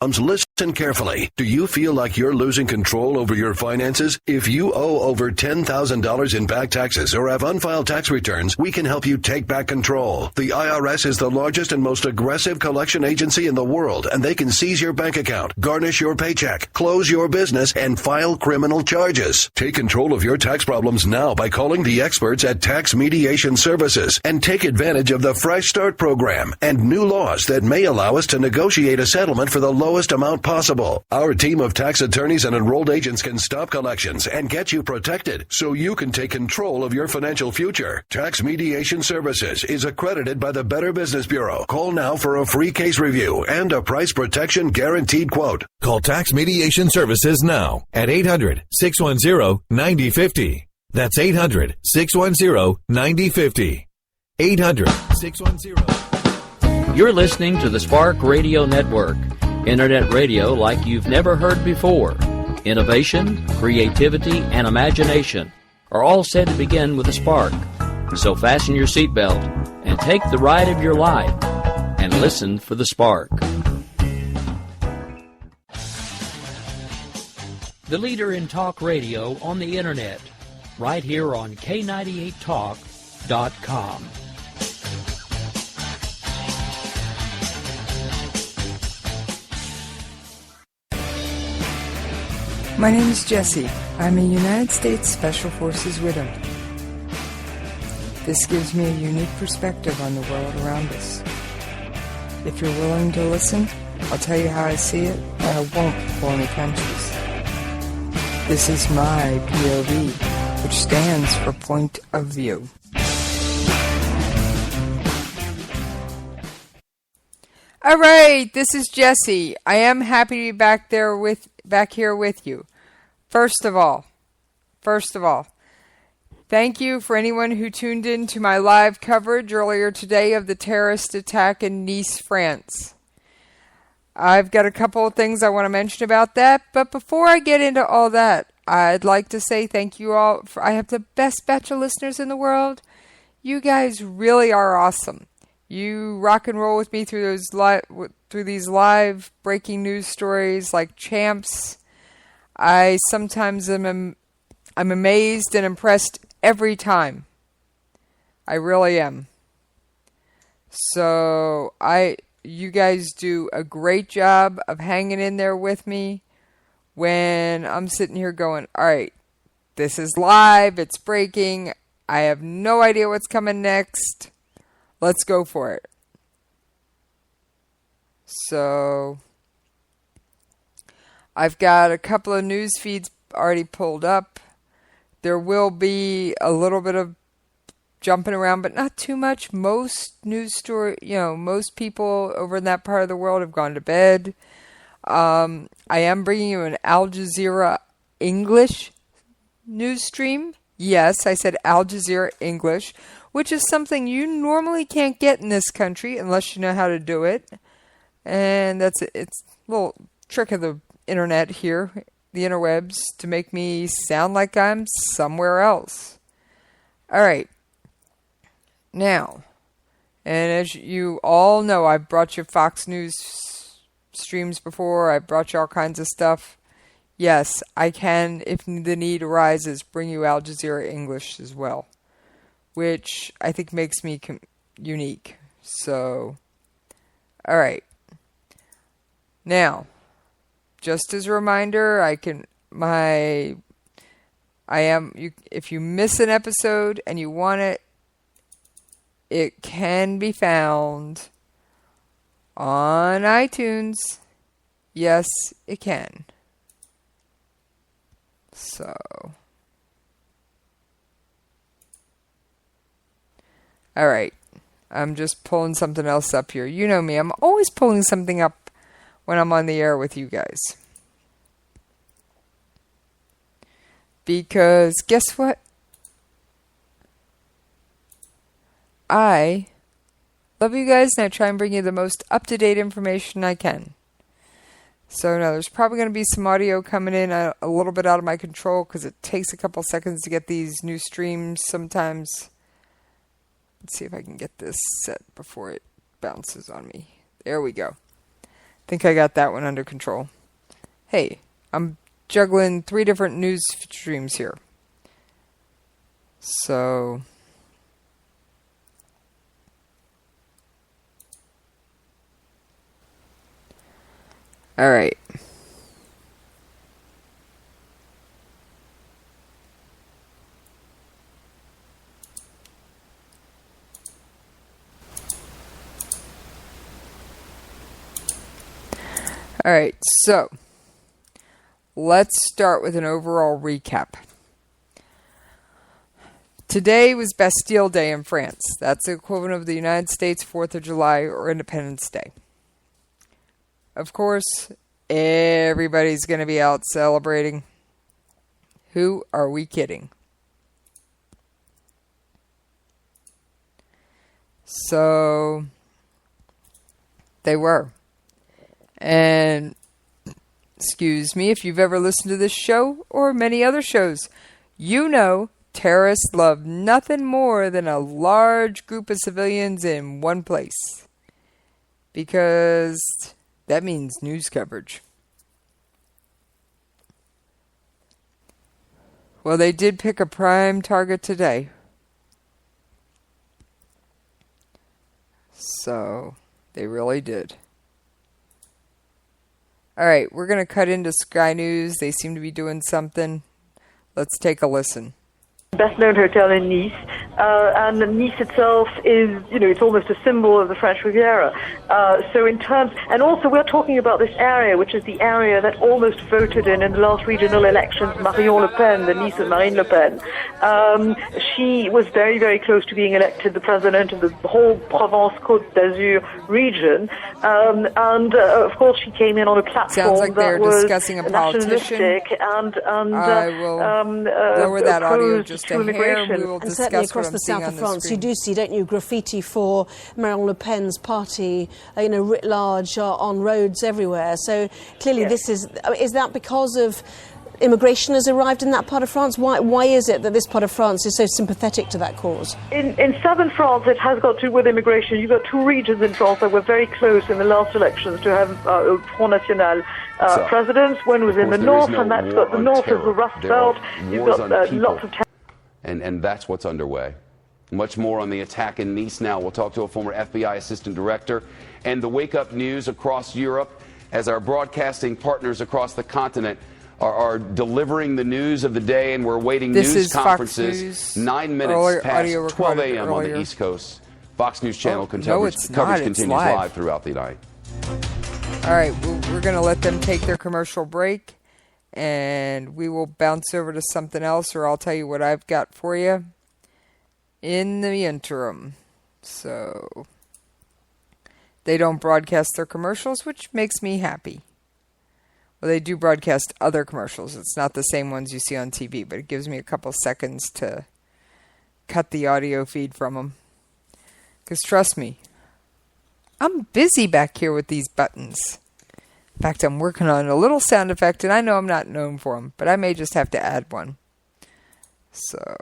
Listen carefully. Do you feel like you're losing control over your finances? If you owe over $10,000 in back taxes or have unfiled tax returns, we can help you take back control. The IRS is the largest and most aggressive collection agency in the world, and they can seize your bank account, garnish your paycheck, close your business, and file criminal charges. Take control of your tax problems now by calling the experts at Tax Mediation Services and take advantage of the Fresh Start program and new laws that may allow us to negotiate a settlement for the lowest amount possible. Our team of tax attorneys and enrolled agents can stop collections and get you protected so you can take control of your financial future. Tax Mediation Services is accredited by the Better Business Bureau. Call now for a free case review and a price protection guaranteed quote. Call Tax Mediation Services now at 800-610-9050. That's 800-610-9050. 800-610. You're listening to the Spark Radio Network. Internet radio like you've never heard before. Innovation, creativity, and imagination are all said to begin with a spark. So fasten your seatbelt and take the ride of your life and listen for the spark. The leader in talk radio on the Internet, right here on K98Talk.com. My name is Jessie. I'm a United States Special Forces widow. This gives me a unique perspective on the world around us. If you're willing to listen, I'll tell you how I see it, and I won't pull any punches. This is my POV, which stands for Point of View. All right, this is Jessie. I am happy to be back here with you. First of all, thank you for anyone who tuned in to my live coverage earlier today of the terrorist attack in Nice, France. I've got a couple of things I want to mention about that, but before I get into all that, I'd like to say thank you all. I have the best batch of listeners in the world. You guys really are awesome. You rock and roll with me through these live breaking news stories like champs. I sometimes I'm amazed and impressed every time. I really am. So you guys do a great job of hanging in there with me when I'm sitting here going, all right, this is live, it's breaking, I have no idea what's coming next. Let's go for it. So I've got a couple of news feeds already pulled up. There will be a little bit of jumping around, but not too much. Most most people over in that part of the world have gone to bed. I am bringing you an Al Jazeera English news stream. Yes, I said Al Jazeera English, which is something you normally can't get in this country unless you know how to do it. And it's a little trick of the internet here, the interwebs, to make me sound like I'm somewhere else. All right. Now, and as you all know, I've brought you Fox News streams before. I've brought you all kinds of stuff. Yes, I can, if the need arises, bring you Al Jazeera English as well, which I think makes me unique. So, all right. Now, just as a reminder, if you miss an episode and you want it, it can be found on iTunes. Yes, it can. So, all right. I'm just pulling something else up here. You know me. I'm always pulling something up when I'm on the air with you guys. Because guess what? I love you guys, and I try and bring you the most up-to-date information I can. So now there's probably going to be some audio coming in a little bit out of my control because it takes a couple seconds to get these new streams sometimes. Let's see if I can get this set before it bounces on me. There we go. think I got that one under control. Hey, I'm juggling 3 different news streams here. So, all right. All right, so let's start with an overall recap. Today was Bastille Day in France. That's the equivalent of the United States 4th of July or Independence Day. Of course, everybody's going to be out celebrating. Who are we kidding? So, they were. And, excuse me, if you've ever listened to this show or many other shows, you know terrorists love nothing more than a large group of civilians in one place. Because that means news coverage. Well, they did pick a prime target today. So, they really did. All right, we're going to cut into Sky News. They seem to be doing something. Let's take a listen. Best known hotel in Nice, and Nice itself is, it's almost a symbol of the French Riviera. So in terms, and also we're talking about this area, which is the area that almost voted in the last regional elections, Marion Le Pen, the niece of Marine Le Pen. She was very, very close to being elected the president of the whole Provence-Côte d'Azur region, and of course she came in on a platform like that was discussing a politician. nationalistic and I will lower that audio just a hair, and we will and discuss certainly across what I'm the seeing south on of the France, screen. you do see, don't you, graffiti for Marine Le Pen's party, writ large on roads everywhere. So clearly, Yes. is that because of immigration has arrived in that part of France? Why is it that this part of France is so sympathetic to that cause? In southern France, it has got to do with immigration. You've got 2 regions in France that were very close in the last elections to have Front National presidents. One was in the north, and that's got the north is the Rust Belt. You've got lots of and that's what's underway. Much more on the attack in Nice now. We'll talk to a former FBI assistant director and the wake-up news across Europe as our broadcasting partners across the continent are delivering the news of the day, and we're awaiting news conferences. 9 minutes past 12 a.m. on the East Coast. Fox News Channel coverage continues live throughout the night. All right, we're going to let them take their commercial break, and we will bounce over to something else, or I'll tell you what I've got for you in the interim. So, they don't broadcast their commercials, which makes me happy. Well, they do broadcast other commercials. It's not the same ones you see on TV, but it gives me a couple seconds to cut the audio feed from them. Because trust me, I'm busy back here with these buttons. In fact, I'm working on a little sound effect, and I know I'm not known for them, but I may just have to add one. So,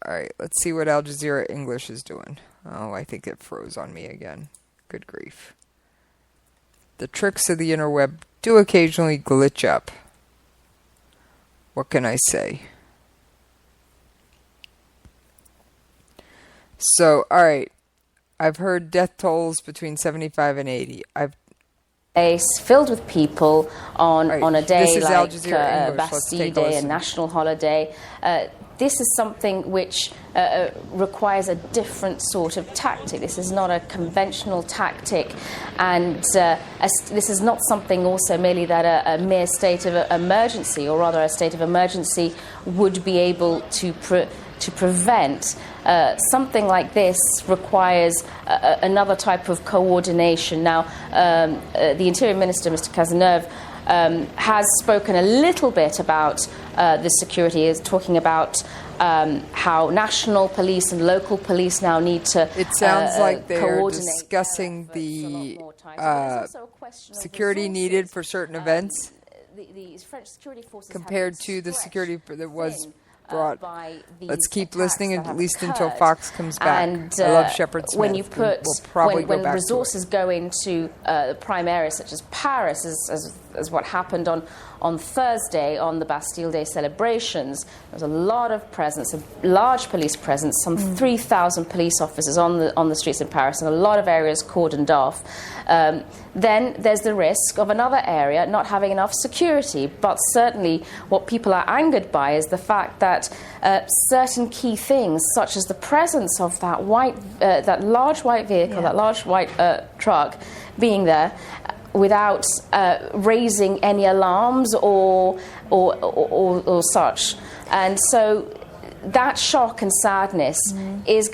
alright, let's see what Al Jazeera English is doing. Oh, I think it froze on me again. Good grief. The tricks of the interweb do occasionally glitch up. What can I say? So, alright. I've heard death tolls between 75 and 80. Filled with people on a day like Bastille Day, a national holiday. This is something which requires a different sort of tactic. This is not a conventional tactic, and this is not something also merely that a mere state of emergency, or rather a state of emergency, would be able to prevent. Something like this requires another type of coordination. Now, the Interior Minister, Mr. Cazeneuve, has spoken a little bit about the security, is talking about how national police and local police now need to It sounds like they're coordinate discussing the security needed for certain events the French security forces compared to the security that was brought. by these Let's keep attacks listening that at have least until occurred. Fox comes back. And I love Shepard Smith. when you put we'll probably when go back resources to it. go into prime areas such as Paris, as what happened on Thursday on the Bastille Day celebrations, there was a lot of presence, a large police presence, some 3,000 police officers on the streets in Paris, and a lot of areas cordoned off. Then there's the risk of another area not having enough security. But certainly what people are angered by is the fact that certain key things, such as the presence of that large white vehicle, that large white truck being there, without raising any alarms or such. And so that shock and sadness is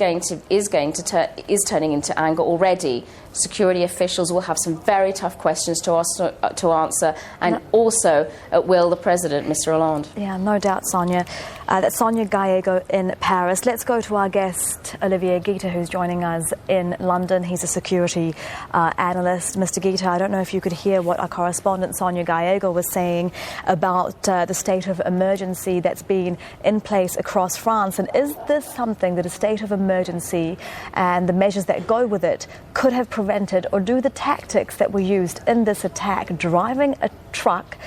turning into anger already. Security officials will have some very tough questions to answer, and also will the president, Mr. Hollande. Yeah, no doubt, Sonia. That's Sonia Gallego in Paris. Let's go to our guest, Olivier Guita, who's joining us in London. He's a security analyst. Mr. Guita, I don't know if you could hear what our correspondent, Sonia Gallego, was saying about the state of emergency that's been in place across France. And is this something that a state of emergency and the measures that go with it could have prevented, or do the tactics that were used in this attack, driving a truck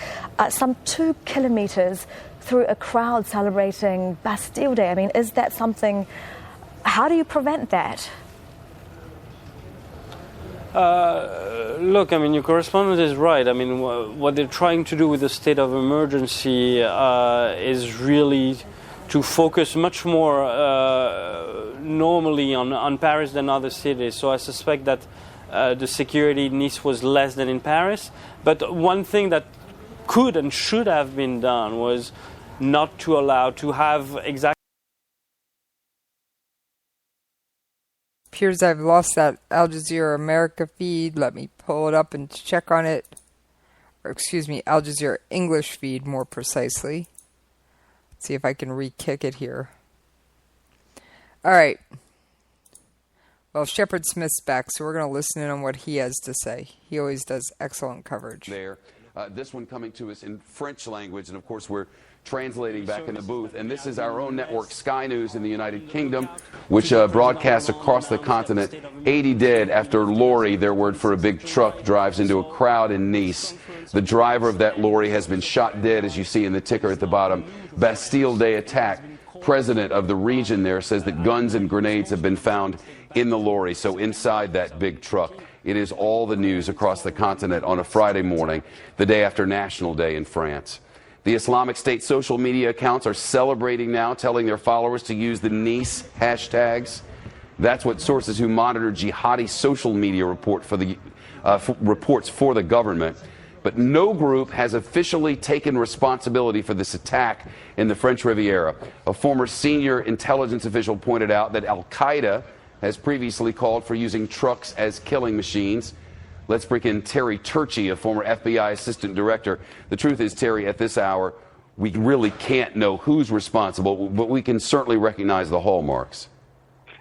some 2 kilometers through a crowd celebrating Bastille Day? I mean, is that something, how do you prevent that? Look, I mean, your correspondent is right. I mean, what they're trying to do with the state of emergency is really to focus much more normally on Paris than other cities. So I suspect that the security in Nice was less than in Paris. But one thing that could and should have been done was not to allow to have exactly. Appears I've lost that Al Jazeera America feed. Let me pull it up and check on it. Or excuse me, Al Jazeera English feed more precisely. Let's see if I can re-kick it here. All right. Well, Shepard Smith's back, so we're going to listen in on what he has to say. He always does excellent coverage. This one coming to us in French language, and of course we're translating back in the booth. And this is our own network, Sky News in the United Kingdom, which broadcasts across the continent. 80 dead after lorry, their word for a big truck, drives into a crowd in Nice. The driver of that lorry has been shot dead, as you see in the ticker at the bottom. Bastille Day attack. President of the region there says that guns and grenades have been found in the lorry, so inside that big truck. It is all the news across the continent on a Friday morning, the day after National Day in France. The Islamic State social media accounts are celebrating now, telling their followers to use the Nice hashtags. That's what sources who monitor jihadi social media reports for the government. But no group has officially taken responsibility for this attack in the French Riviera. A former senior intelligence official pointed out that Al-Qaeda has previously called for using trucks as killing machines. Let's bring in Terry Turchi, a former FBI assistant director. The truth is, Terry, at this hour, we really can't know who's responsible, but we can certainly recognize the hallmarks.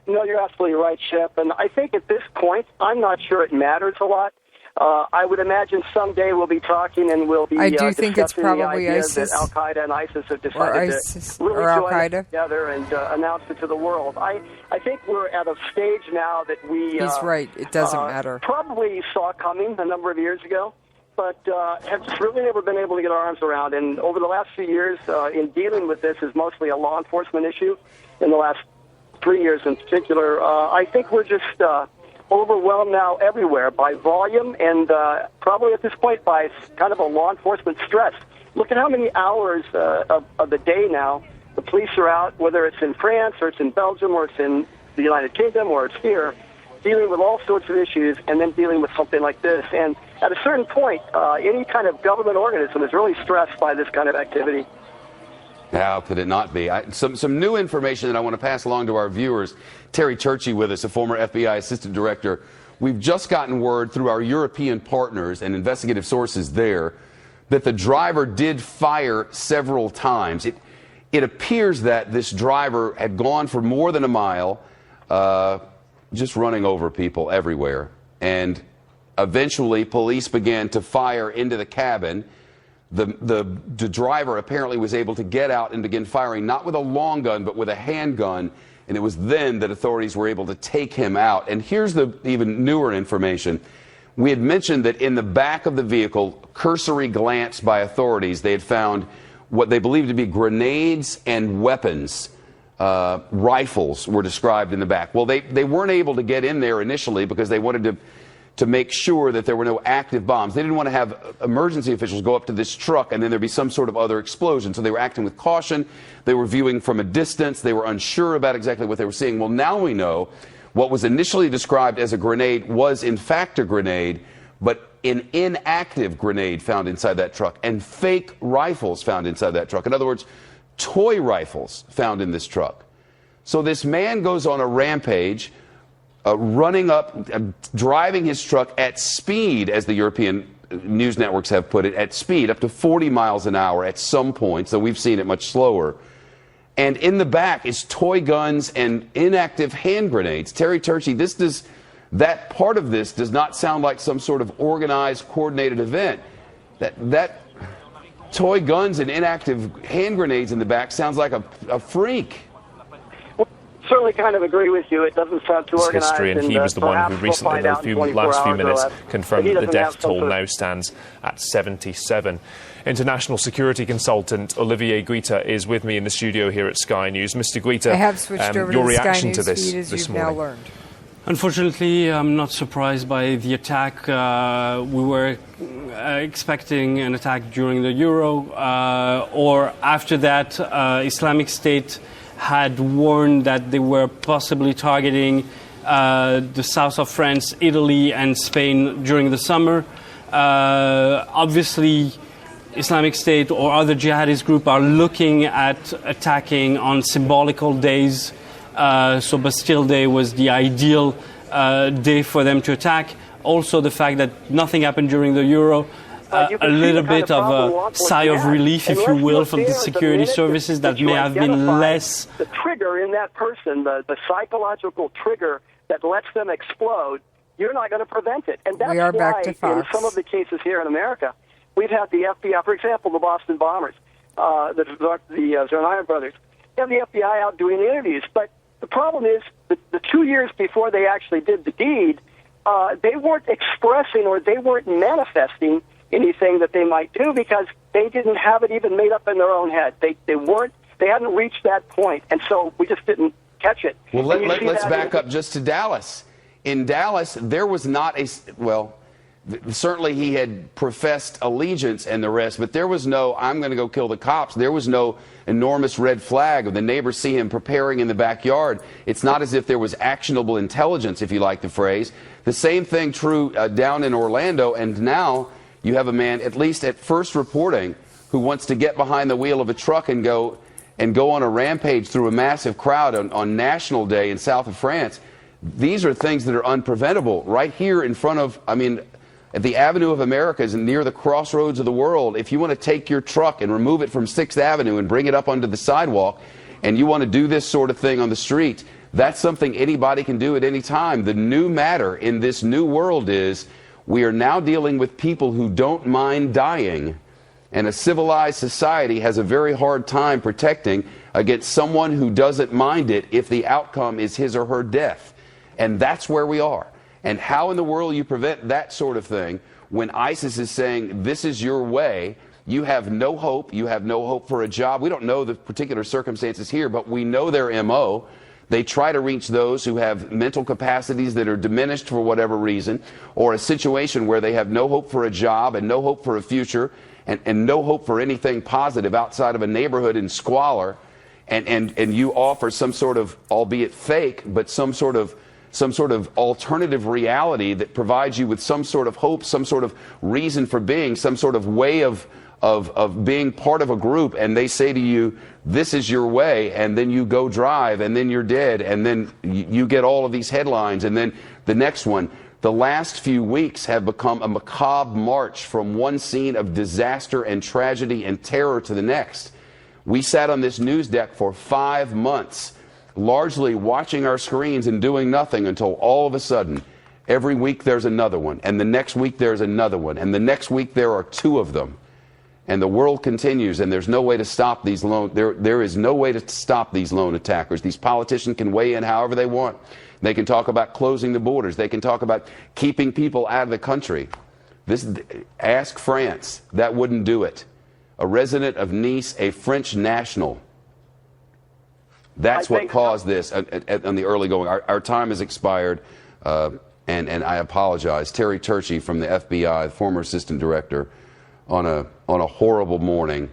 No, you're absolutely right, Shep. And I think at this point, I'm not sure it matters a lot. I would imagine someday we'll be talking and we'll be I do think it's probably ISIS. That Al-Qaeda and ISIS have decided to really join together and announce it to the world. I think we're at a stage now that we... He's right. It doesn't matter. Probably saw coming a number of years ago, but have really never been able to get our arms around. And over the last few years, in dealing with this is mostly a law enforcement issue. In the last 3 years in particular, I think we're just... overwhelmed now everywhere by volume and probably at this point by kind of a law enforcement stress. Look at how many hours of the day now the police are out, whether it's in France or it's in Belgium or it's in the United Kingdom or it's here, dealing with all sorts of issues and then dealing with something like this. And at a certain point, any kind of government organism is really stressed by this kind of activity. How could it not be? Some new information that I want to pass along to our viewers. Terry Turchi with us, a former FBI assistant director. We've just gotten word through our European partners and investigative sources there that the driver did fire several times. It appears that this driver had gone for more than a mile, just running over people everywhere. And eventually police began to fire into the cabin. The driver apparently was able to get out and begin firing, not with a long gun, but with a handgun. And it was then that authorities were able to take him out. And here's the even newer information. We had mentioned that in the back of the vehicle, cursory glance by authorities, they had found what they believed to be grenades and weapons. Rifles were described in the back. Well, they weren't able to get in there initially because they wanted to make sure that there were no active bombs. They didn't want to have emergency officials go up to this truck and then there'd be some sort of other explosion. So they were acting with caution. They were viewing from a distance. They were unsure about exactly what they were seeing. Well, now we know what was initially described as a grenade was in fact a grenade, but an inactive grenade found inside that truck and fake rifles found inside that truck. In other words, toy rifles found in this truck. So this man goes on a rampage, running up, driving his truck at speed, as the European news networks have put it, at speed, up to 40 miles an hour at some point, so we've seen it much slower. And in the back is toy guns and inactive hand grenades. Terry Turchi, that part of this does not sound like some sort of organized, coordinated event. That toy guns and inactive hand grenades in the back sounds like a freak. Certainly kind of agree with you. It doesn't sound too organized. History, and he was the one who recently, in the last few minutes, confirmed that the death toll now stands at 77. International security consultant Olivier Guita is with me in the studio here at Sky News. Mr. Guita, I have switched over your to the reaction Sky News to this feed, as this you've morning. now learned. Unfortunately, I'm not surprised by the attack. We were expecting an attack during the Euro, or after that, Islamic State had warned that they were possibly targeting the south of France, Italy, and Spain during the summer. Obviously, Islamic State or other jihadist groups are looking at attacking on symbolical days. So Bastille Day was the ideal day for them to attack. Also, the fact that nothing happened during the Euro. A little bit of a sigh of relief, if you will, from the security services that may have been less. The trigger in that person, the psychological trigger that lets them explode, you're not going to prevent it. And that's we are why back to Fox. In some of the cases here in America, we've had the FBI, for example, the Boston bombers, the Tsarnaev brothers, they have the FBI out doing interviews. But the problem is the 2 years before they actually did the deed, they weren't expressing or they weren't manifesting anything that they might do because they didn't have it even made up in their own head. They hadn't reached that point, and so we just didn't catch it. Well, let's back up just to Dallas. In Dallas, there was not certainly he had professed allegiance and the rest, but there was no, I'm going to go kill the cops. There was no enormous red flag of the neighbors see him preparing in the backyard. It's not as if there was actionable intelligence, if you like the phrase. The same thing true down in Orlando, and now you have a man, at least at first reporting, who wants to get behind the wheel of a truck and go on a rampage through a massive crowd on National Day in south of France. These are things that are unpreventable. Right here in front of, at the Avenue of Americas and near the crossroads of the world, if you want to take your truck and remove it from 6th Avenue and bring it up onto the sidewalk, and you want to do this sort of thing on the street, that's something anybody can do at any time. The new matter in this new world is we are now dealing with people who don't mind dying, and a civilized society has a very hard time protecting against someone who doesn't mind it if the outcome is his or her death. And that's where we are. And how in the world you prevent that sort of thing when ISIS is saying this is your way, you have no hope for a job. We don't know the particular circumstances here, but we know their MO. They try to reach those who have mental capacities that are diminished for whatever reason, or a situation where they have no hope for a job and no hope for a future and no hope for anything positive outside of a neighborhood in squalor. And you offer some sort of, albeit fake, but some sort of alternative reality that provides you with some sort of hope, some sort of reason for being, some sort of way of being part of a group, and they say to you, this is your way, and then you go drive, and then you're dead, and then you get all of these headlines, and then the next one. The last few weeks have become a macabre march from one scene of disaster and tragedy and terror to the next. We sat on this news deck for 5 months, largely watching our screens and doing nothing until all of a sudden, every week there's another one, and the next week there's another one, and the next week there are 2 of them. And the world continues, and there's no way to stop these lone. There is no way to stop these lone attackers. These politicians can weigh in however they want. They can talk about closing the borders. They can talk about keeping people out of the country. Ask France. That wouldn't do it. A resident of Nice, a French national. That's what caused this on the early going. Our time has expired, and I apologize. Terry Turchie from the FBI, former assistant director, on a horrible morning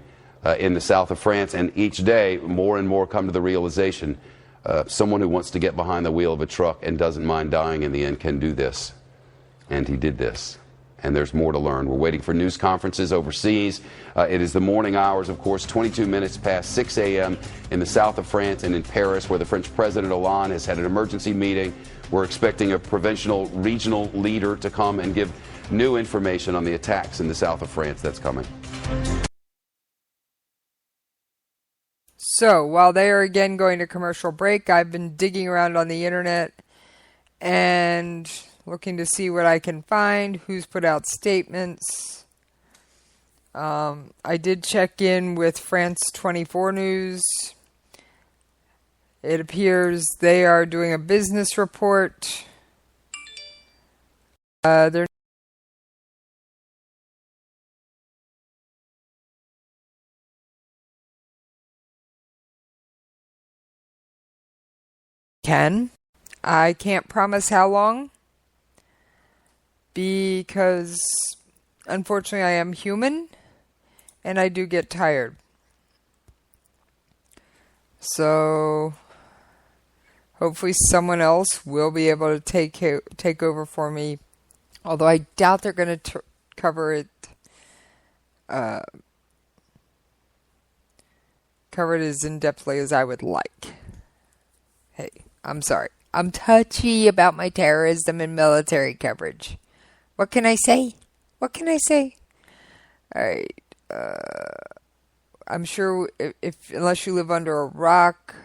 in the south of France, and each day more and more come to the realization someone who wants to get behind the wheel of a truck and doesn't mind dying in the end can do this. And he did this. And there's more to learn. We're waiting for news conferences overseas. It is the morning hours, of course, 22 minutes past 6 a.m. in the south of France and in Paris, where the French President Hollande has had an emergency meeting. We're expecting a provincial regional leader to come and give new information on the attacks in the south of France that's coming. So, while they are again going to commercial break, I've been digging around on the internet and looking to see what I can find, who's put out statements. I did check in with France 24 News. It appears they are doing a business report. They're I can't promise how long, because unfortunately I am human and I do get tired. So hopefully someone else will be able to take over for me, although I doubt they're going to cover it as in-depthly as I would like. Hey, I'm sorry. I'm touchy about my terrorism and military coverage. What can I say? What can I say? All right. I'm sure unless you live under a rock,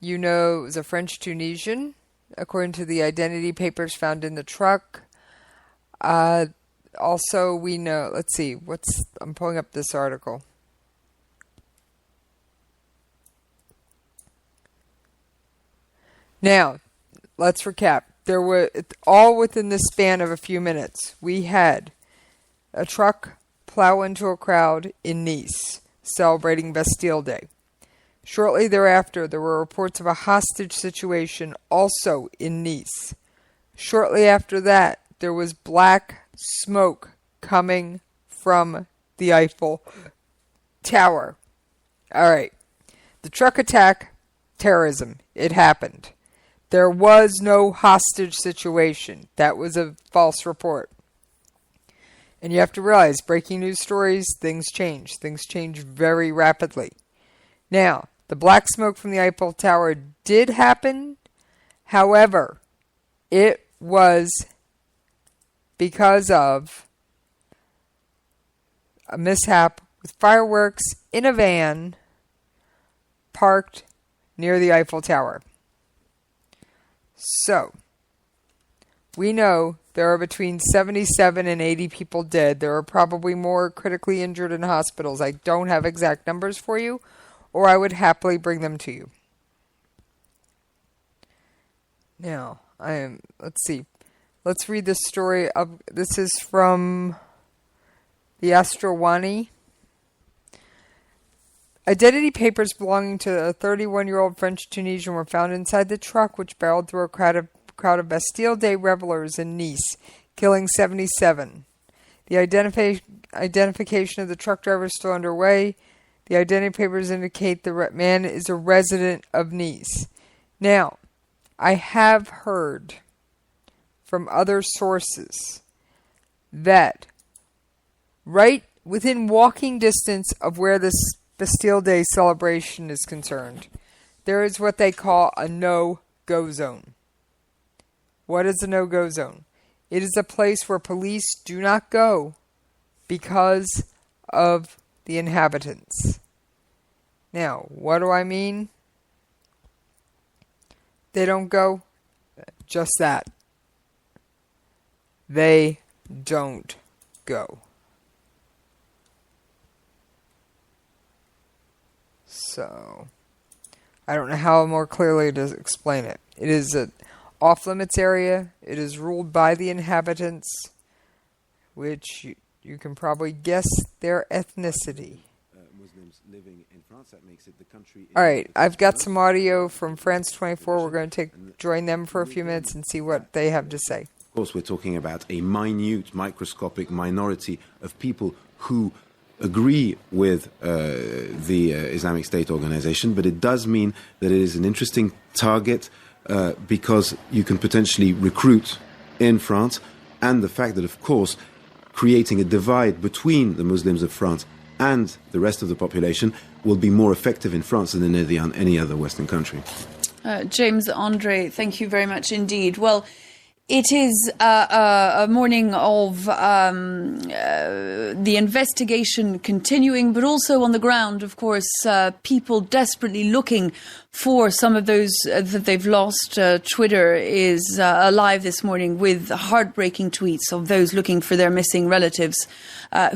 you know it was a French Tunisian, according to the identity papers found in the truck. Also, we know, let's see, I'm pulling up this article. Now, let's recap. There were, all within the span of a few minutes, we had a truck plow into a crowd in Nice, celebrating Bastille Day. Shortly thereafter, there were reports of a hostage situation also in Nice. Shortly after that, there was black smoke coming from the Eiffel Tower. All right. The truck attack, terrorism. It happened. There was no hostage situation. That was a false report. And you have to realize, breaking news stories, things change. Things change very rapidly. Now, the black smoke from the Eiffel Tower did happen. However, it was because of a mishap with fireworks in a van parked near the Eiffel Tower. So, we know there are between 77 and 80 people dead. There are probably more critically injured in hospitals. I don't have exact numbers for you, or I would happily bring them to you. Now, let's see. Let's read this story. This is from the Astrawani. Identity papers belonging to a 31-year-old French Tunisian were found inside the truck, which barreled through a crowd of Bastille Day revelers in Nice, killing 77. The identification of the truck driver is still underway. The identity papers indicate the man is a resident of Nice. Now, I have heard from other sources that right within walking distance of where this Bastille Day celebration is concerned, there is what they call a no-go zone. What is a no-go zone? It is a place where police do not go because of the inhabitants. Now, what do I mean? They don't go? Just that. They don't go. So I don't know how more clearly to explain it. It is an off-limits area. It is ruled by the inhabitants, which you can probably guess their ethnicity. Muslims living in France, that makes it the country. All right, I've got some audio from France 24. We're going to join them for a few minutes and see what they have to say. Of course, we're talking about a minute, microscopic minority of people who agree with the Islamic State organization, but it does mean that it is an interesting target because you can potentially recruit in France, and the fact that, of course, creating a divide between the Muslims of France and the rest of the population will be more effective in France than in any other Western country. James, Andre, thank you very much indeed. Well, it is a morning of the investigation continuing, but also on the ground, of course, people desperately looking for some of those that they've lost. Twitter is alive this morning with heartbreaking tweets of those looking for their missing relatives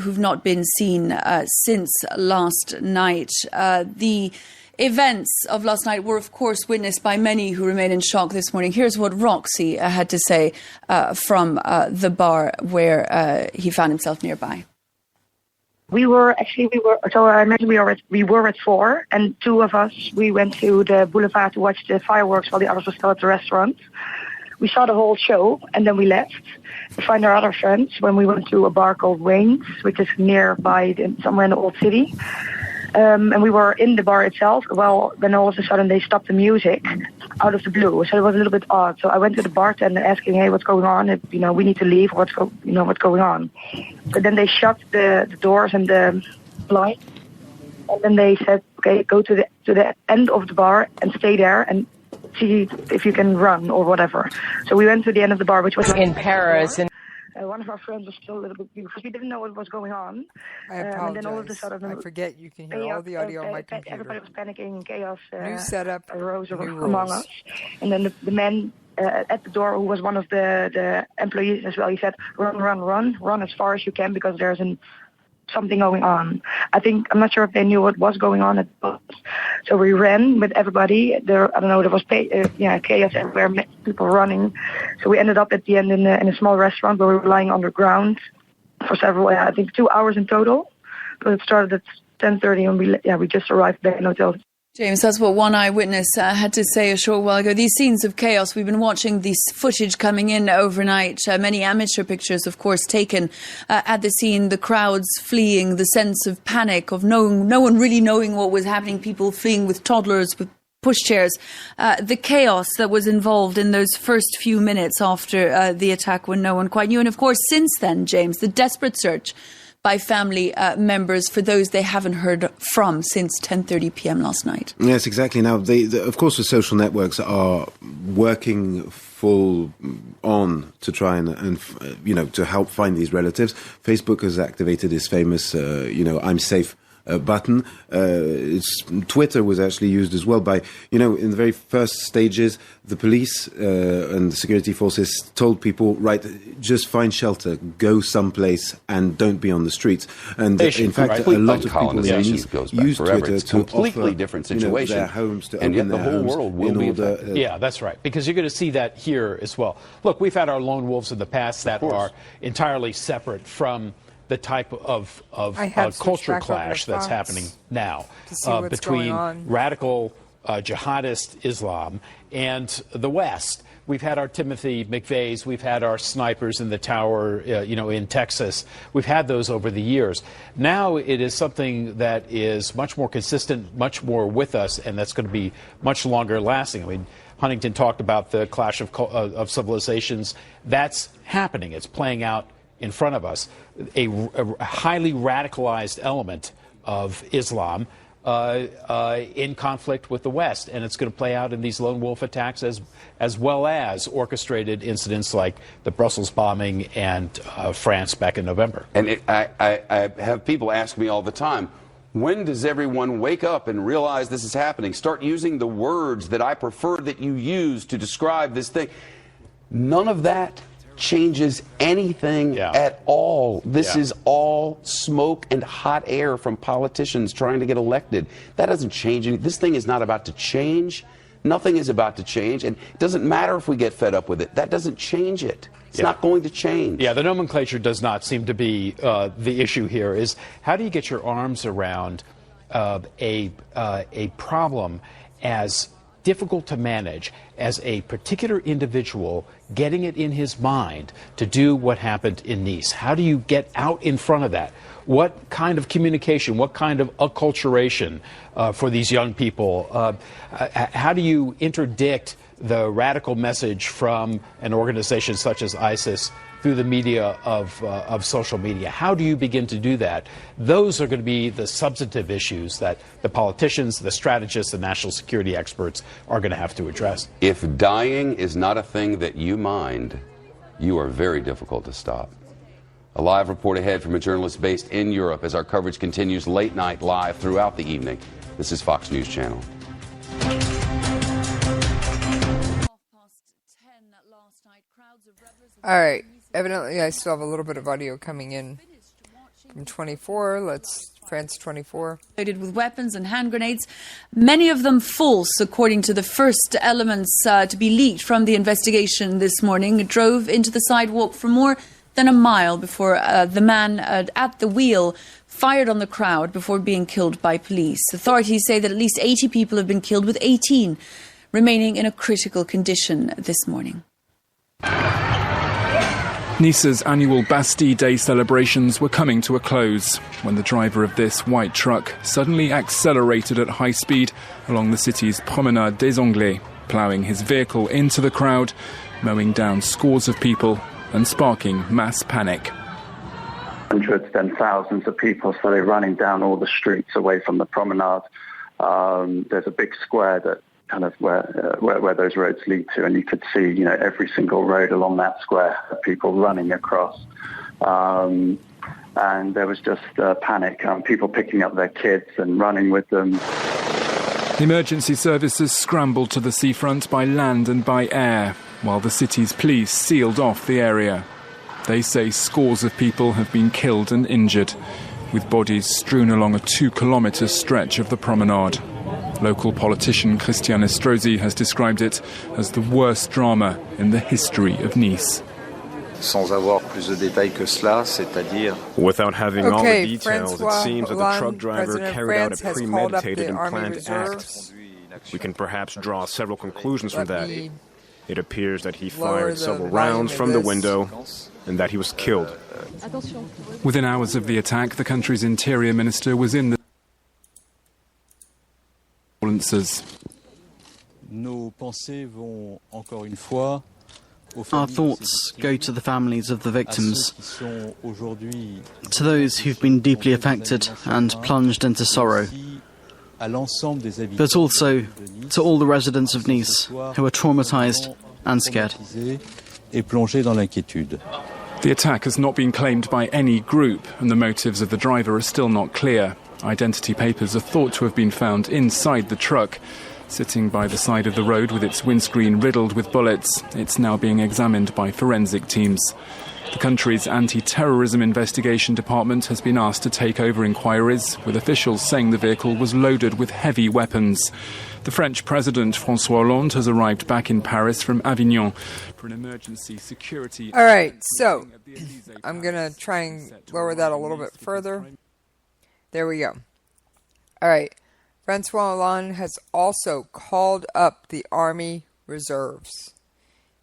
who've not been seen since last night. The events of last night were, of course, witnessed by many who remain in shock this morning. Here's what Roxy had to say from the bar where he found himself nearby. So I imagine we were at 4, and 2 of us, we went to the boulevard to watch the fireworks while the others were still at the restaurant. We saw the whole show, and then we left to find our other friends when we went to a bar called Wayne's, which is nearby, somewhere in the Old City. And we were in the bar itself. Well, then all of a sudden they stopped the music out of the blue. So it was a little bit odd. So I went to the bartender asking, "Hey, what's going on? We need to leave. What's going on?" But then they shut the doors and the lights. And then they said, "Okay, go to the end of the bar and stay there and see if you can run or whatever." So we went to the end of the bar, which was in Paris. One of our friends was still a little bit, because we didn't know what was going on. I apologize. And then all of a sudden, I forget you can hear all the audio on my computer. Everybody was panicking and chaos new setup arose among us. And then the man at the door, who was one of the employees as well, he said, run as far as you can because there's something going on. I'm not sure if they knew what was going on at the So we ran with everybody. There was chaos everywhere, people running. So we ended up at the end in a small restaurant where we were lying underground for several, 2 hours in total. But it started at 10:30 and we just arrived back in the hotel. James, that's what one eyewitness had to say a short while ago. These scenes of chaos, we've been watching this footage coming in overnight. Many amateur pictures, of course, taken at the scene, the crowds fleeing, the sense of panic, of no one really knowing what was happening, people fleeing with toddlers, with pushchairs, the chaos that was involved in those first few minutes after the attack when no one quite knew. And, of course, since then, James, the desperate search by family members for those they haven't heard from since 10:30 p.m. last night. Yes, exactly. Now, of course, the social networks are working full on to try and to help find these relatives. Facebook has activated its famous, I'm safe button. Twitter was actually used as well by, in the very first stages, the police and the security forces told people, right, just find shelter, go someplace and don't be on the streets. And in fact, a lot of people use Twitter it's to completely offer, different situation. Their homes to and open yet the their whole homes world will be affected. Yeah, that's right, because you're going to see that here as well. Look, we've had our lone wolves in the past that are entirely separate from the type of culture clash that's happening now between radical jihadist Islam and the West. We've had our Timothy McVeighs, we've had our snipers in the tower, in Texas. We've had those over the years. Now it is something that is much more consistent, much more with us, and that's going to be much longer lasting. I mean, Huntington talked about the clash of civilizations. That's happening. It's playing out in front of us, a highly radicalized element of Islam in conflict with the West. And it's going to play out in these lone wolf attacks as well as orchestrated incidents like the Brussels bombing and France back in November. And I have people ask me all the time, when does everyone wake up and realize this is happening? Start using the words that I prefer that you use to describe this thing. None of that changes anything at all. This is all smoke and hot air from politicians trying to get elected. That doesn't change anything. This thing is not about to change. Nothing is about to change, and it doesn't matter if we get fed up with it. That doesn't change it. It's not going to change. Yeah, the nomenclature does not seem to be the issue here. Is how do you get your arms around a problem as difficult to manage as a particular individual getting it in his mind to do what happened in Nice? How do you get out in front of that? What kind of communication, what kind of acculturation for these young people? How do you interdict the radical message from an organization such as ISIS through the media of social media? How do you begin to do that? Those are going to be the substantive issues that the politicians, the strategists, the national security experts are going to have to address. If dying is not a thing that you mind, you are very difficult to stop. A live report ahead from a journalist based in Europe as our coverage continues late night live throughout the evening. This is Fox News Channel. All right. Evidently, I still have a little bit of audio coming in from 24. France 24. Loaded with weapons and hand grenades, many of them false, according to the first elements to be leaked from the investigation this morning. It drove into the sidewalk for more than a mile before the man at the wheel fired on the crowd before being killed by police. Authorities say that at least 80 people have been killed, with 18 remaining in a critical condition this morning. Nice's annual Bastille Day celebrations were coming to a close when the driver of this white truck suddenly accelerated at high speed along the city's Promenade des Anglais, ploughing his vehicle into the crowd, mowing down scores of people and sparking mass panic. Hundreds, then thousands of people started running down all the streets away from the promenade. There's a big square that kind of where those roads lead to, and you could see, every single road along that square, people running across. And there was just panic, people picking up their kids and running with them. Emergency services scrambled to the seafront by land and by air, while the city's police sealed off the area. They say scores of people have been killed and injured, with bodies strewn along a 2-kilometre stretch of the promenade. Local politician Christian Estrosi has described it as the worst drama in the history of Nice. Without having all the details, it seems that the truck driver carried out a premeditated and planned act. We can perhaps draw several conclusions from that. It appears that he fired several rounds from the window and that he was killed. Within hours of the attack, the country's interior minister was in the ambulances. Our thoughts go to the families of the victims, to those who've been deeply affected and plunged into sorrow, but also to all the residents of Nice who are traumatized and scared. The attack has not been claimed by any group, and the motives of the driver are still not clear. Identity papers are thought to have been found inside the truck, sitting by the side of the road with its windscreen riddled with bullets. It's now being examined by forensic teams. The country's anti-terrorism investigation department has been asked to take over inquiries, with officials saying the vehicle was loaded with heavy weapons. The French President François Hollande has arrived back in Paris from Avignon for an emergency security... All right, so I'm going to try and lower that a little bit further. There we go. All right. François Hollande has also called up the Army Reserves.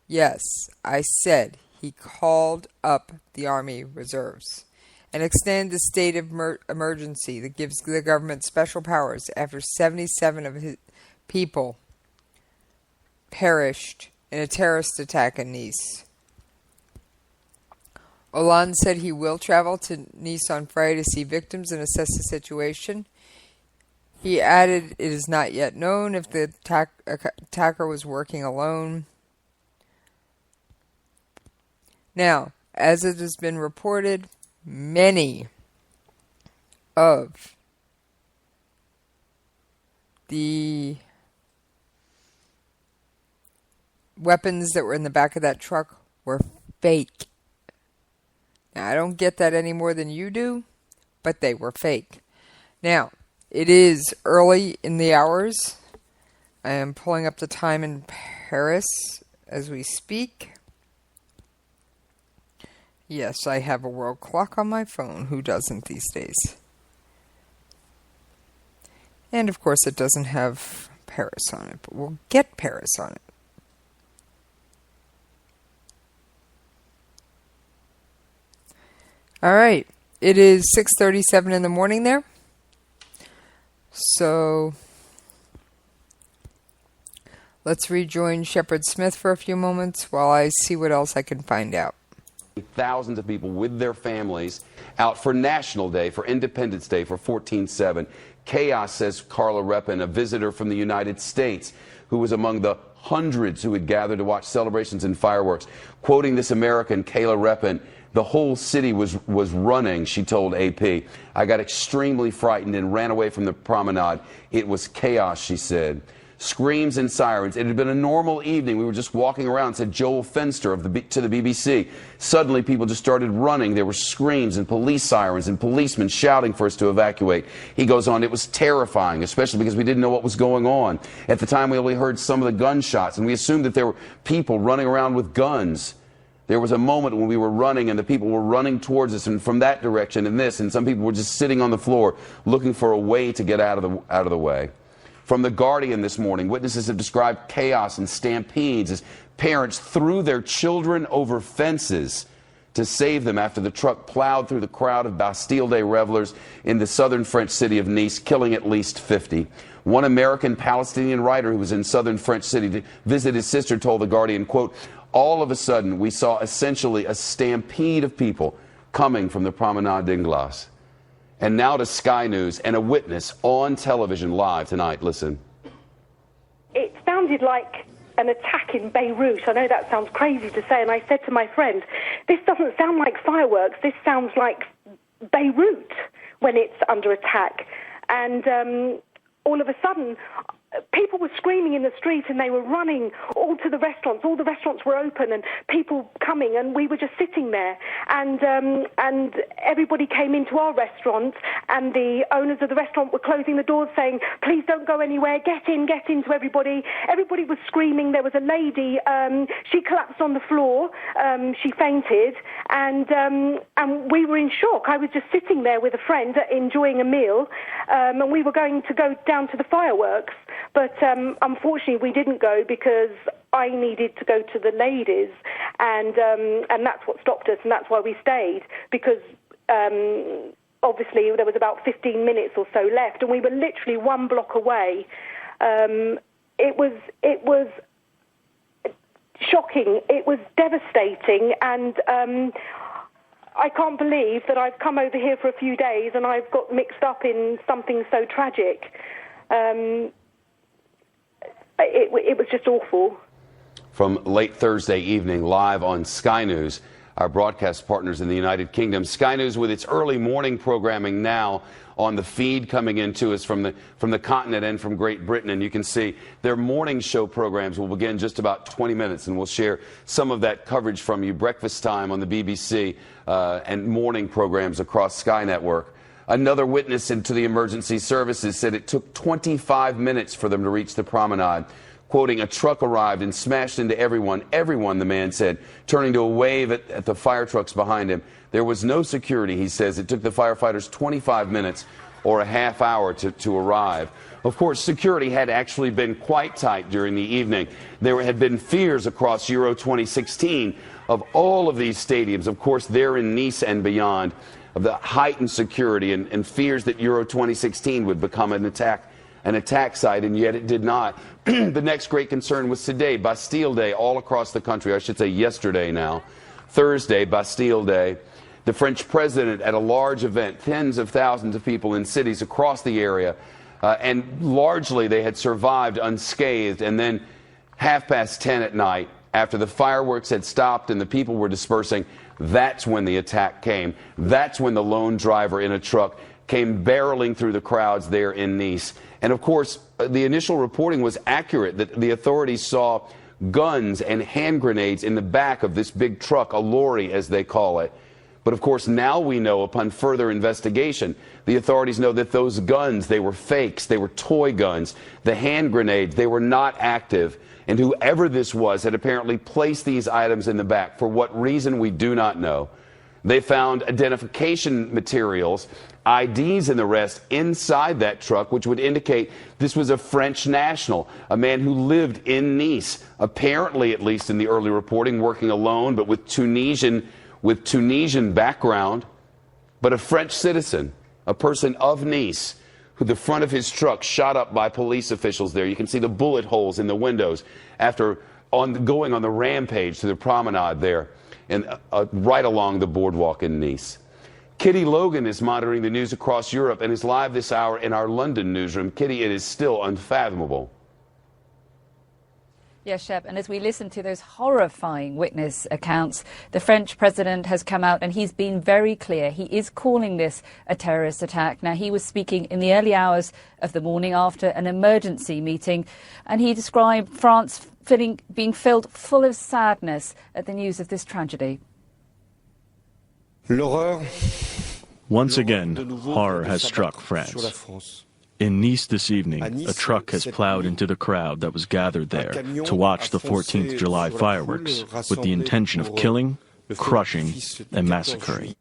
Yes, I said he called up the Army Reserves and extended the state of emergency that gives the government special powers after 77 of his people perished in a terrorist attack in Nice. Hollande said he will travel to Nice on Friday to see victims and assess the situation. He added it is not yet known if the attacker was working alone. Now, as it has been reported, many of the weapons that were in the back of that truck were fake. Now, I don't get that any more than you do, but they were fake. Now, it is early in the hours. I am pulling up the time in Paris as we speak. Yes, I have a world clock on my phone. Who doesn't these days? And of course, it doesn't have Paris on it, but we'll get Paris on it. All right, it is 6:37 in the morning there. So let's rejoin Shepard Smith for a few moments while I see what else I can find out. Thousands of people with their families out for National Day, for Independence Day, for 14/7. Chaos, says Carla Repin, a visitor from the United States, who was among the hundreds who had gathered to watch celebrations and fireworks. Quoting this American, Kayla Repin, the whole city was running, she told AP. I got extremely frightened and ran away from the promenade. It was chaos, she said. Screams and sirens. It had been a normal evening. We were just walking around, said Joel Fenster to the BBC. Suddenly, people just started running. There were screams and police sirens and policemen shouting for us to evacuate. He goes on, it was terrifying, especially because we didn't know what was going on. At the time, we only heard some of the gunshots, and we assumed that there were people running around with guns. There was a moment when we were running and the people were running towards us, and from that direction and this, and some people were just sitting on the floor looking for a way to get out of the way. From The Guardian this morning, witnesses have described chaos and stampedes as parents threw their children over fences to save them after the truck plowed through the crowd of Bastille Day revelers in the southern French city of Nice, killing at least 50. One American-Palestinian writer who was in southern French city to visit his sister told The Guardian, quote, all of a sudden we saw essentially a stampede of people coming from the Promenade d'Inglas. And now to Sky News and a witness on television live tonight. Listen. It sounded like an attack in Beirut. I know that sounds crazy to say, and I said to my friend, this doesn't sound like fireworks, this sounds like Beirut when it's under attack. And all of a sudden, people were screaming in the street and they were running all to the restaurants. All the restaurants were open and people coming, and we were just sitting there. And everybody came into our restaurant, and the owners of the restaurant were closing the doors saying, please don't go anywhere, get in to everybody. Everybody was screaming. There was a lady, she collapsed on the floor, she fainted, and we were in shock. I was just sitting there with a friend enjoying a meal, and we were going to go down to the fireworks. But unfortunately, we didn't go because I needed to go to the ladies, and that's what stopped us, and that's why we stayed, because obviously there was about 15 minutes or so left, and we were literally one block away. It was shocking. It was devastating, and I can't believe that I've come over here for a few days and I've got mixed up in something so tragic. It was just awful. From late Thursday evening, live on Sky News, our broadcast partners in the United Kingdom. Sky News with its early morning programming now on the feed coming into us from the continent and from Great Britain. And you can see their morning show programs will begin just about 20 minutes, and we'll share some of that coverage from you. Breakfast time on the BBC and morning programs across Sky Network. Another witness into the emergency services said it took 25 minutes for them to reach the promenade. Quoting, a truck arrived and smashed into everyone. Everyone, the man said, turning to a wave at the fire trucks behind him. There was no security, he says. It took the firefighters 25 minutes or a half hour to arrive. Of course, security had actually been quite tight during the evening. There had been fears across Euro 2016 of all of these stadiums, of course, there in Nice and beyond, of the heightened security and fears that Euro 2016 would become an attack site, and yet it did not. The next great concern was today, Bastille Day, all across the country. I should say yesterday now. Thursday, Bastille Day. The French president at a large event, tens of thousands of people in cities across the area, and largely they had survived unscathed. And then 10:30 at night, after the fireworks had stopped and the people were dispersing, that's when the attack came. That's when the lone driver in a truck came barreling through the crowds there in Nice. And of course, the initial reporting was accurate that the authorities saw guns and hand grenades in the back of this big truck, a lorry as they call it. But of course, now we know, upon further investigation, the authorities know that those guns, they were fakes, they were toy guns. The hand grenades, they were not active. And whoever this was had apparently placed these items in the back. For what reason, we do not know. They found identification materials, IDs and the rest inside that truck, which would indicate this was a French national, a man who lived in Nice, apparently, at least in the early reporting, working alone, but with Tunisian background, but a French citizen, a person of Nice, who the front of his truck shot up by police officials there. You can see the bullet holes in the windows after going on the rampage to the promenade there and right along the boardwalk in Nice. Kitty Logan is monitoring the news across Europe and is live this hour in our London newsroom. Kitty, it is still unfathomable. Yes, Shep, and as we listen to those horrifying witness accounts, the French president has come out and he's been very clear. He is calling this a terrorist attack. Now, he was speaking in the early hours of the morning after an emergency meeting, and he described France being filled full of sadness at the news of this tragedy. Once again, horror has struck France. In Nice this evening, a truck has plowed into the crowd that was gathered there to watch the 14th July fireworks with the intention of killing, crushing, and massacring.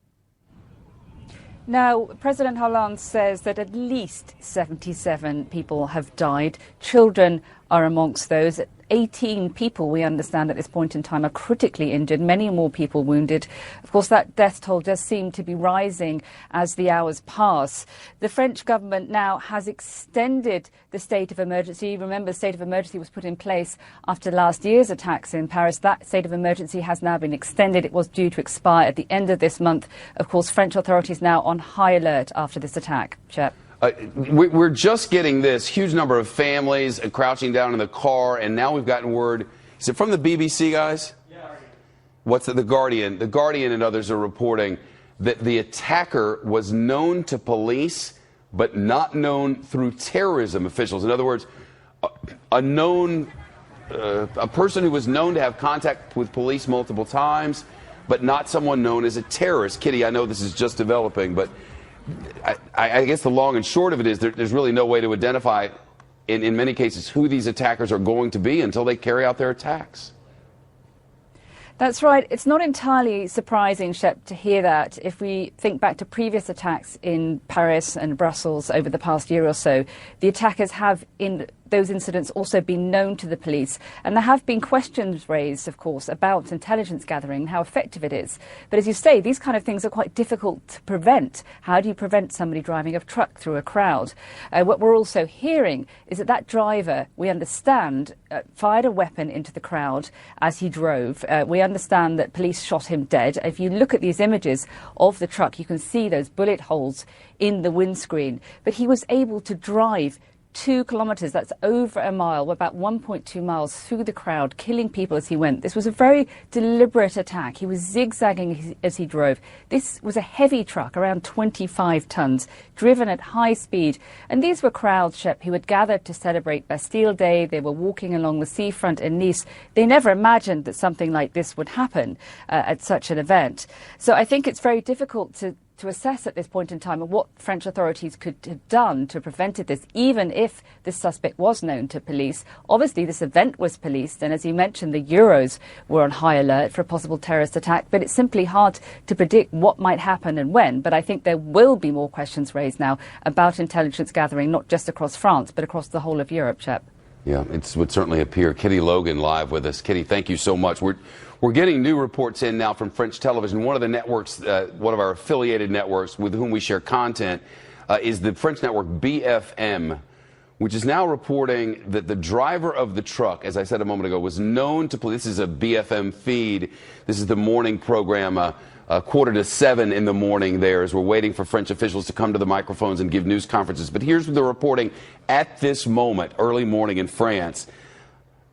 Now, President Hollande says that at least 77 people have died. Children are amongst those. 18 people, we understand at this point in time, are critically injured, many more people wounded. Of course, that death toll does seem to be rising as the hours pass. The French government now has extended the state of emergency. Remember, the state of emergency was put in place after last year's attacks in Paris. That state of emergency has now been extended. It was due to expire at the end of this month. Of course, French authorities now on high alert after this attack. Shep. We're just getting this huge number of families crouching down in the car, and now we've gotten word. Is it from the BBC, guys? Yeah. What's it? The Guardian? The Guardian and others are reporting that the attacker was known to police, but not known through terrorism officials. In other words, a person who was known to have contact with police multiple times, but not someone known as a terrorist. Kitty, I know this is just developing, but I guess the long and short of it is there's really no way to identify, in many cases, who these attackers are going to be until they carry out their attacks. That's right. It's not entirely surprising, Shep, to hear that. If we think back to previous attacks in Paris and Brussels over the past year or so, the attackers have, in those incidents, also been known to the police. And there have been questions raised, of course, about intelligence gathering and how effective it is. But as you say, these kind of things are quite difficult to prevent. How do you prevent somebody driving a truck through a crowd? What we're also hearing is that driver, we understand, fired a weapon into the crowd as he drove. We understand that police shot him dead. If you look at these images of the truck, you can see those bullet holes in the windscreen. But he was able to drive 2 kilometres, that's over a mile, about 1.2 miles through the crowd, killing people as he went. This was a very deliberate attack. He was zigzagging as he drove. This was a heavy truck, around 25 tonnes, driven at high speed. And these were crowds, Shep, who had gathered to celebrate Bastille Day. They were walking along the seafront in Nice. They never imagined that something like this would happen at such an event. So I think it's very difficult to assess at this point in time what French authorities could have done to have prevented this, even if this suspect was known to police. Obviously, this event was policed, and as you mentioned, the Euros were on high alert for a possible terrorist attack, but it's simply hard to predict what might happen and when. But I think there will be more questions raised now about intelligence gathering, not just across France, but across the whole of Europe, Shep. Yeah, it would certainly appear. Kitty Logan live with us. Kitty, thank you so much. We're getting new reports in now from French television. One of the networks, one of our affiliated networks with whom we share content, is the French network BFM, which is now reporting that the driver of the truck, as I said a moment ago, was known to police. This is a BFM feed. This is the morning program, 6:45 in the morning there, as we're waiting for French officials to come to the microphones and give news conferences. But here's the reporting at this moment, early morning in France.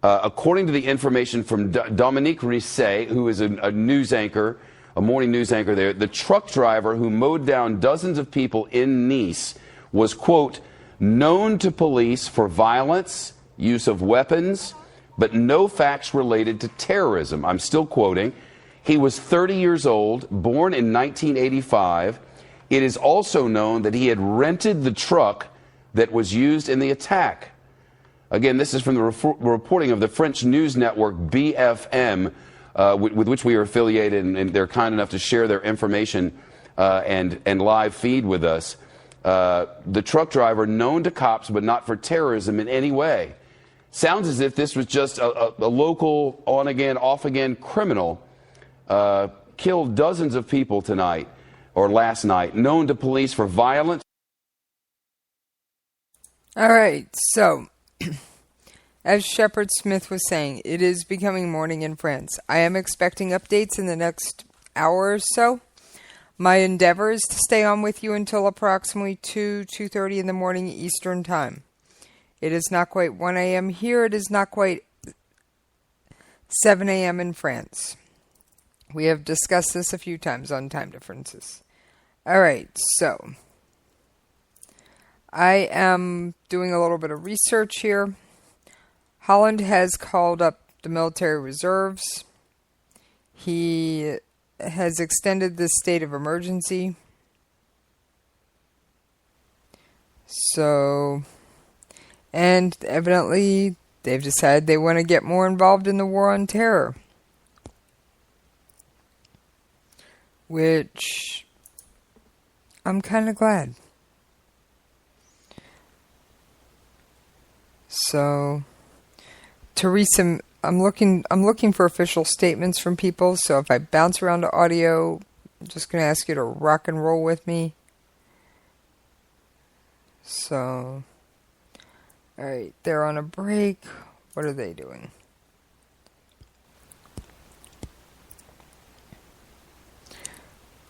According to the information from Dominique Risset, who is a news anchor, a morning news anchor there, the truck driver who mowed down dozens of people in Nice was, quote, known to police for violence, use of weapons, but no facts related to terrorism. I'm still quoting. He was 30 years old, born in 1985. It is also known that he had rented the truck that was used in the attack. Again, this is from the reporting of the French news network BFM, with which we are affiliated, and they're kind enough to share their information and live feed with us. The truck driver known to cops but not for terrorism in any way. Sounds as if this was just a local on-again, off-again criminal. Killed dozens of people tonight or last night, known to police for violence. All right, so as Shepard Smith was saying, it is becoming morning in France. I am expecting updates in the next hour or so. My endeavor is to stay on with you until approximately 2:30 in the morning Eastern Time. It is not quite 1 a.m. here. It is not quite 7 a.m. in France. We have discussed this a few times on time differences. All right, so I am doing a little bit of research here. Holland has called up the military reserves. He has extended the state of emergency. So, and evidently they've decided they want to get more involved in the war on terror. Which I'm kind of glad. So, Teresa, I'm looking for official statements from people, so if I bounce around to audio, I'm just going to ask you to rock and roll with me. So, alright, they're on a break. What are they doing?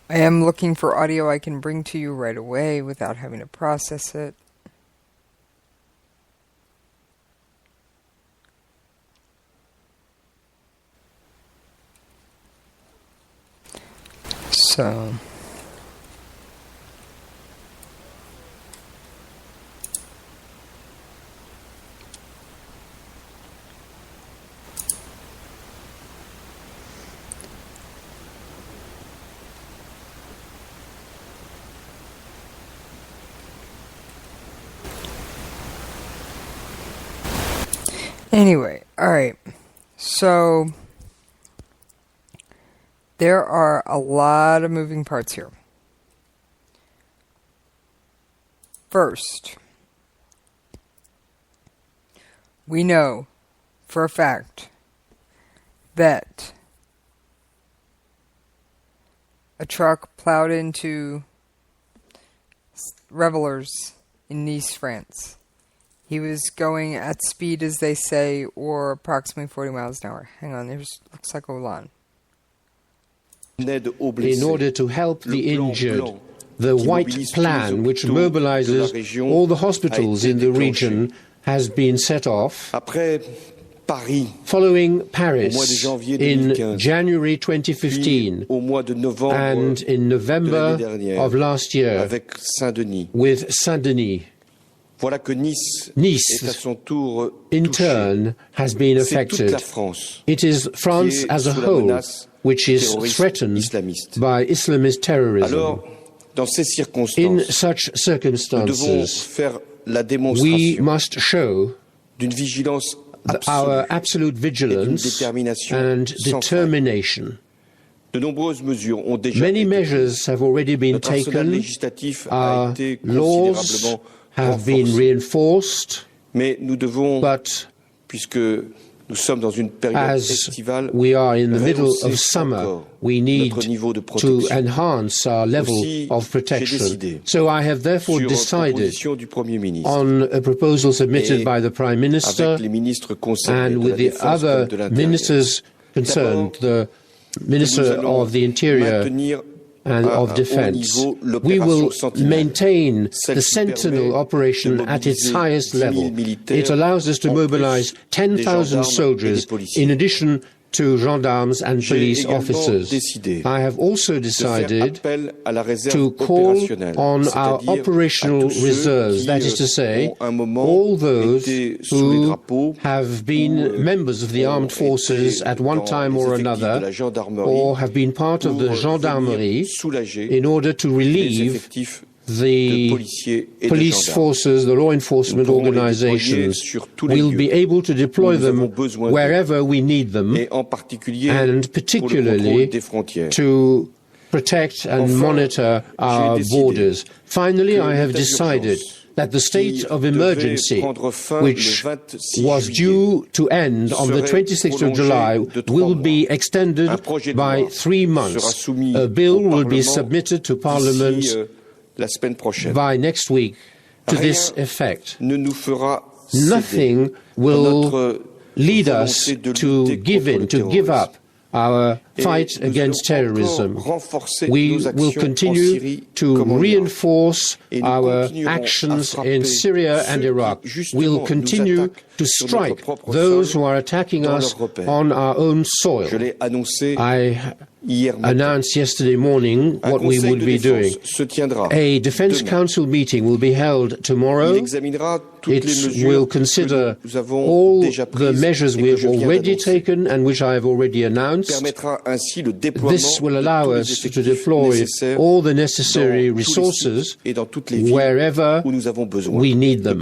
I am looking for audio I can bring to you right away without having to process it. So, anyway, all right. So, there are a lot of moving parts here. First, we know for a fact that a truck plowed into revelers in Nice, France. He was going at speed, as they say, or approximately 40 miles an hour. Hang on, there's looks like Olan. In order to help the injured, the White Plan, which mobilizes all the hospitals in the region, has been set off. Following Paris in January 2015 and in November of last year with Saint-Denis. Nice, in turn, has been affected. It is France as a whole which is threatened by Islamist terrorism. In such circumstances, we must show our absolute vigilance and determination. Many measures have already been taken. Our laws have been reinforced, but as we are in the middle of summer, we need to enhance our level of protection. So I have therefore decided on a proposal submitted by the Prime Minister and with the other ministers concerned, the Minister of the Interior and of Defense. We will maintain the Sentinel operation at its highest level. It allows us to mobilize 10,000 soldiers in addition to gendarmes and police officers. I have also decided to call on our operational reserves, that is to say, all those who have been members of the armed forces at one time or another, or have been part of the gendarmerie, in order to relieve the police forces, the law enforcement organizations. Will be able to deploy them wherever we need them, and particularly to protect and monitor our borders. Finally, I have decided that the state of emergency, which was due to end on the 26th of July, will be extended by 3 months. A bill will be submitted to Parliament by next week to this effect. Nothing will lead us to give up our fight against terrorism. We will continue to reinforce our actions in Syria and Iraq. We will continue to strike those who are attacking us on our own soil. I announced yesterday morning what we would be doing. A Defense Council meeting will be held tomorrow. It will consider all the measures we have already taken and which I have already announced. This will allow us to deploy all the necessary resources wherever we need them,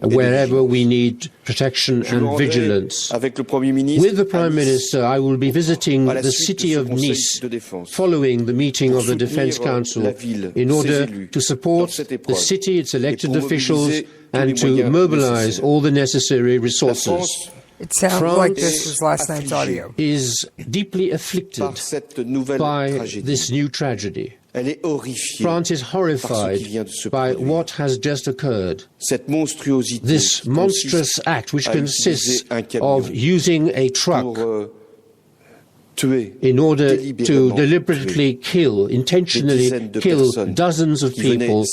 wherever we need protection and vigilance. With the Prime Minister, I will be visiting the city of Nice following the meeting of the Defense Council in order to support the city, its elected officials, and to mobilize all the necessary resources. It sounds like this was last night's audio. Is deeply afflicted by this new tragedy. France is horrified by what has just occurred. This monstrous act, which consists of using a truck in order to deliberately intentionally kill dozens of people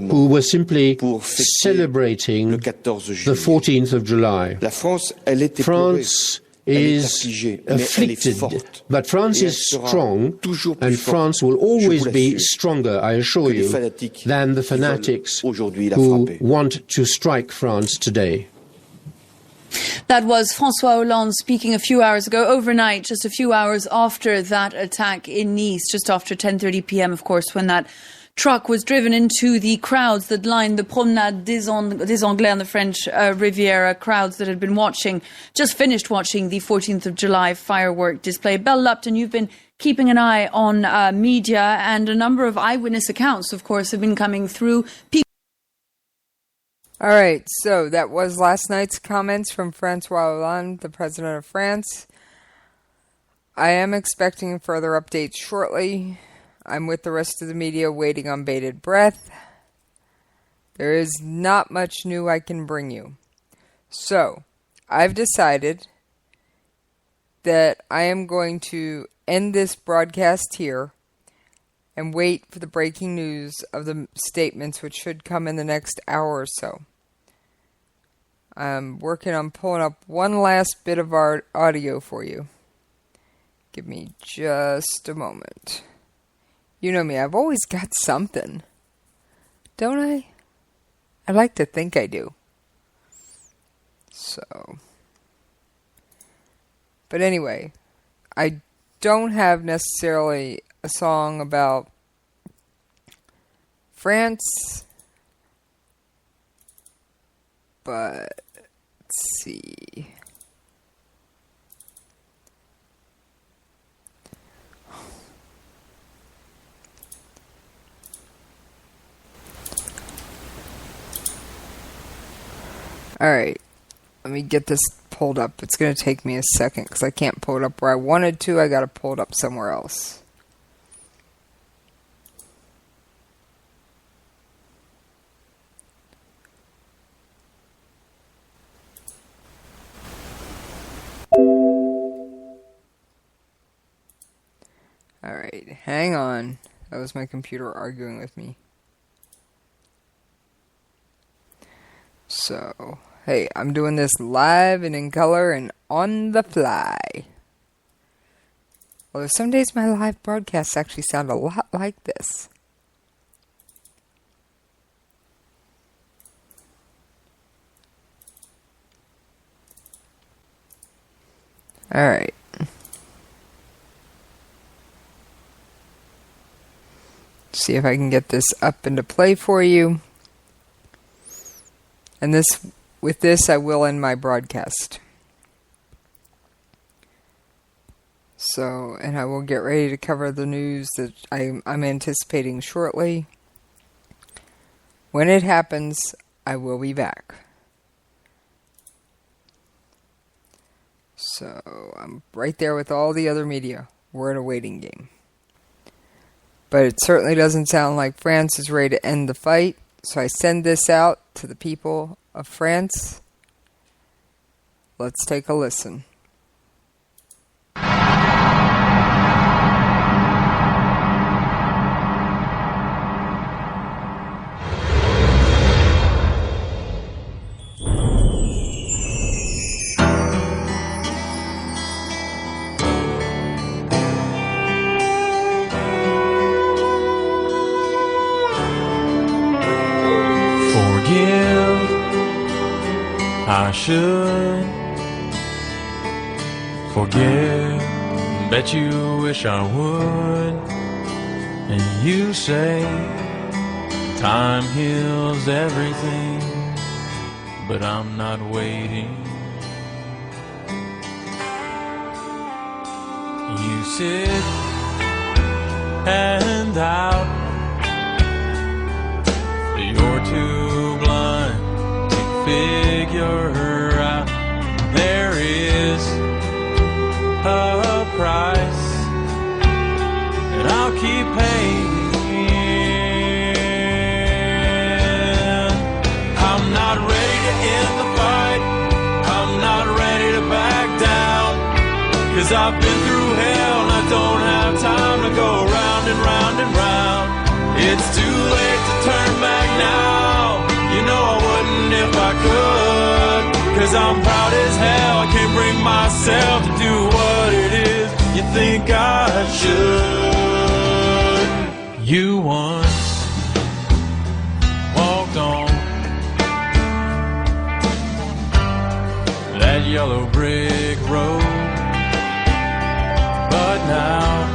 who were simply celebrating the 14th of July. France is afflicted, but France is strong, and France will always be stronger, I assure you, than the fanatics who want to strike France today. That was François Hollande speaking a few hours ago, overnight, just a few hours after that attack in Nice, just after 10:30 p.m., of course, when that truck was driven into the crowds that lined the Promenade des Anglais on the French Riviera, crowds that had been just finished watching the 14th of July firework display. Belle Lupton, you've been keeping an eye on media, and a number of eyewitness accounts, of course, have been coming through. All right, so that was last night's comments from François Hollande, the president of France. I am expecting further updates shortly. I'm with the rest of the media waiting on bated breath. There is not much new I can bring you. So, I've decided that I am going to end this broadcast here and wait for the breaking news of the statements, which should come in the next hour or so. I'm working on pulling up one last bit of our audio for you. Give me just a moment. You know me, I've always got something. Don't I? I like to think I do. So. But anyway, I don't have necessarily a song about France, but let's see. All right, let me get this pulled up. It's going to take me a second because I can't pull it up where I wanted to. I got to pull it up somewhere else. All right, hang on. That was my computer arguing with me. So, hey, I'm doing this live and in color and on the fly. Although some days my live broadcasts actually sound a lot like this. All right. See if I can get this up into play for you. And with this, I will end my broadcast. So, and I will get ready to cover the news that I'm anticipating shortly. When it happens, I will be back. So, I'm right there with all the other media. We're in a waiting game. But it certainly doesn't sound like France is ready to end the fight. So I send this out to the people of France. Let's take a listen. I should forget, bet you wish I would. And you say time heals everything, but I'm not waiting. You sit and doubt, you're too blind to figure out there is a price, and I'll keep paying. I'm not ready to end the fight, I'm not ready to back down, 'cause I've been through hell and I don't have time to go round and round and round. It's too late to turn back now, you know I wouldn't if I could, 'cause I'm proud as hell, I can't bring myself to do what it is you think I should. You once walked on that yellow brick road, but now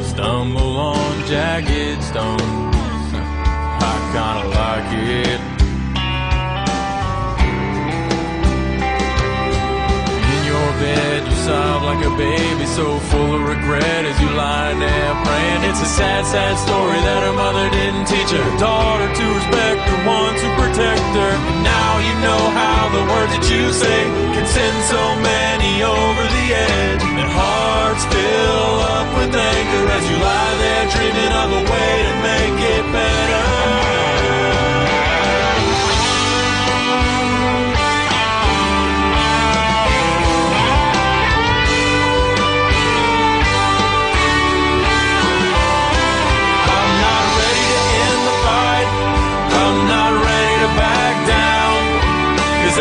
stumble on jagged stones. I kinda like it. In your bed you sob like a baby, so full of regret as you lie there praying. It's a sad, sad story that her mother didn't teach her daughter to respect the ones who protect her. And now you know how the words that you say can send so many over the edge. And hearts fill up with anger as you lie there dreaming of a way to make it better.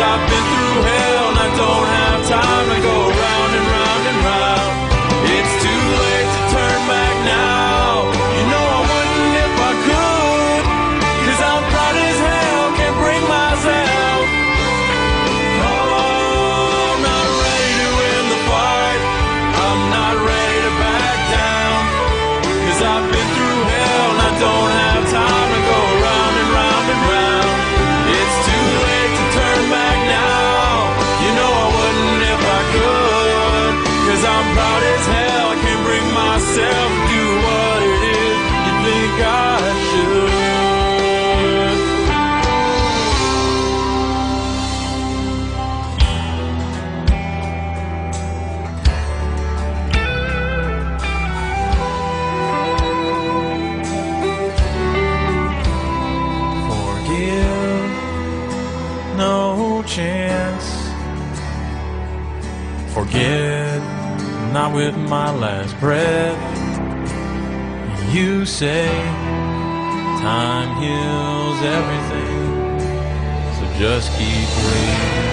I've been through hell and I don't have time to go round and round and round. It's too late to turn back now, you know I wouldn't if I could, 'cause I'm proud as hell, can't bring myself. Oh, I'm not ready to end the fight, I'm not ready to back down, 'cause I've been through hell and I don't have time to go round and round and round. It's too late to turn back now, you know I wouldn't if I could, 'cause I'm proud as hell, I can't bring myself to do what it is you think I should. Forgive, no chance. Forget, not with my last breath. You say time heals everything, so just keep waiting.